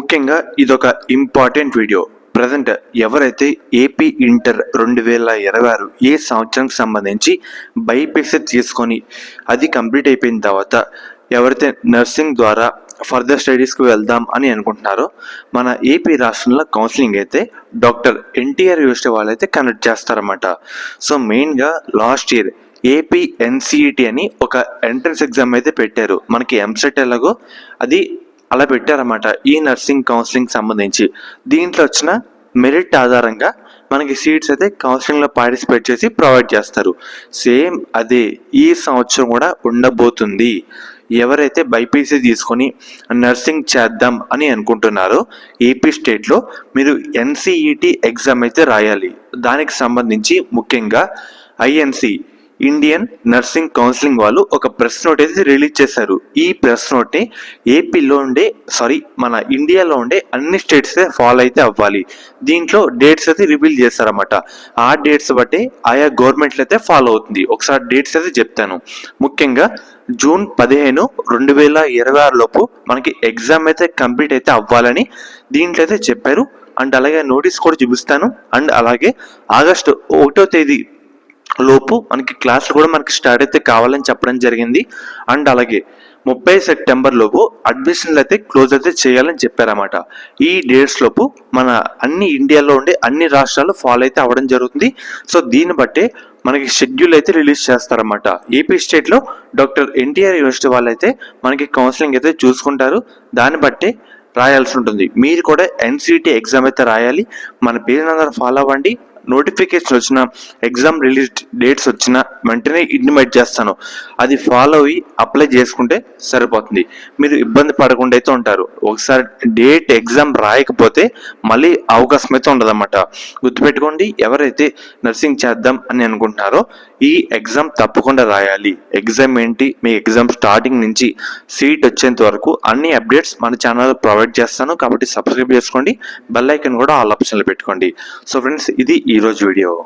ముఖ్యంగా ఇదొక important video. Present ఎవరైతే ఏపీ ఇంటర్ 2026 ఏ సంవత్సరానికి సంబంధించి బైపీసీ తీసుకొని అది కంప్లీట్ అయిపోయిన తర్వాత ఎవరైతే నర్సింగ్ ద్వారా ఫర్దర్ స్టడీస్కి వెళ్దాం అని అనుకుంటున్నారో మన ఏపీ రాష్ట్రంలో కౌన్సిలింగ్ అయితే డాక్టర్ ఎన్టీఆర్ యూనివర్సిటీ వాళ్ళు అయితే కండక్ట్ చేస్తారన్నమాట. సో మెయిన్గా లాస్ట్ ఇయర్ ఏపీ ఎన్సిఈటి అని ఒక ఎంట్రన్స్ ఎగ్జామ్ అయితే పెట్టారు. మనకి ఎంసెట్ ఎలాగో అది అలా పెట్టారన్నమాట ఈ నర్సింగ్ కౌన్సిలింగ్ సంబంధించి. దీంట్లో వచ్చిన మెరిట్ ఆధారంగా మనకి సీట్స్ అయితే కౌన్సిలింగ్లో పార్టిసిపేట్ చేసి ప్రొవైడ్ చేస్తారు. సేమ్ అదే ఈ సంవత్సరం కూడా ఉండబోతుంది. ఎవరైతే బైపీసీ తీసుకొని నర్సింగ్ చేద్దాం అని అనుకుంటున్నారో ఏపీ స్టేట్లో మీరు ఎన్సిఈటి ఎగ్జామ్ అయితే రాయాలి. దానికి సంబంధించి ముఖ్యంగా ఐఎన్సి ఇండియన్ నర్సింగ్ కౌన్సిలింగ్ వాళ్ళు ఒక ప్రెస్ నోట్ అయితే రిలీజ్ చేశారు. ఈ ప్రెస్ నోట్ని ఏపీలో ఉండే మన ఇండియాలో ఉండే అన్ని స్టేట్స్ అయితే ఫాలో అయితే అవ్వాలి. దీంట్లో డేట్స్ అయితే రివీల్ చేస్తారన్నమాట. ఆ డేట్స్ బట్టి ఆయా గవర్నమెంట్లు అయితే ఫాలో అవుతుంది. ఒకసారి డేట్స్ అయితే చెప్తాను. ముఖ్యంగా జూన్ 15, 2026 లోపు మనకి ఎగ్జామ్ అయితే కంప్లీట్ అయితే అవ్వాలని దీంట్లో అయితే చెప్పారు. అండ్ అలాగే నోటీస్ కూడా చూపిస్తాను. అండ్ అలాగే ఆగస్టు 1వ తేదీ లోపు మనకి క్లాసులు కూడా మనకి స్టార్ట్ అయితే కావాలని చెప్పడం జరిగింది. అండ్ అలాగే 30 సెప్టెంబర్ లోపు అడ్మిషన్లు అయితే క్లోజ్ అయితే చేయాలని చెప్పారన్నమాట. ఈ డేట్స్ లోపు మన అన్ని ఇండియాలో ఉండే అన్ని రాష్ట్రాలు ఫాలో అయితే అవ్వడం జరుగుతుంది. సో దీన్ని బట్టే మనకి షెడ్యూల్ అయితే రిలీజ్ చేస్తారన్నమాట. ఏపీ స్టేట్లో డాక్టర్ ఎన్టీఆర్ యూనివర్సిటీ వాళ్ళు అయితే మనకి కౌన్సిలింగ్ అయితే చూసుకుంటారు. దాన్ని బట్టే రాయాల్సి ఉంటుంది. మీరు కూడా ఎన్సిఈటి ఎగ్జామ్ అయితే రాయాలి. మన పేరు అందరూ ఫాలో అవ్వండి. నోటిఫికేషన్ వచ్చిన ఎగ్జామ్ రిలీజ్ డేట్స్ వచ్చిన వెంటనే ఇంటిమేట్ చేస్తాను. అది ఫాలో అయ్యి అప్లై చేసుకుంటే సరిపోతుంది. మీరు ఇబ్బంది పడకుండా అయితే ఉంటారు. ఒకసారి డేట్ ఎగ్జామ్ రాయకపోతే మళ్ళీ అవకాశం అయితే ఉండదన్నమాట. గుర్తుపెట్టుకోండి, ఎవరైతే నర్సింగ్ చేద్దాం అని అనుకుంటున్నారో ఈ ఎగ్జామ్ తప్పకుండా రాయాలి. ఎగ్జామ్ ఏంటి, మీ ఎగ్జామ్ స్టార్టింగ్ నుంచి సీట్ వచ్చేంత వరకు అన్ని అప్డేట్స్ మన ఛానల్ ప్రొవైడ్ చేస్తాను. కాబట్టి సబ్స్క్రైబ్ చేసుకోండి. బెల్ ఐకాన్ కూడా ఆల్ ఆప్షన్లో పెట్టుకోండి. సో ఫ్రెండ్స్, ఇది ఈరోజు వీడియో.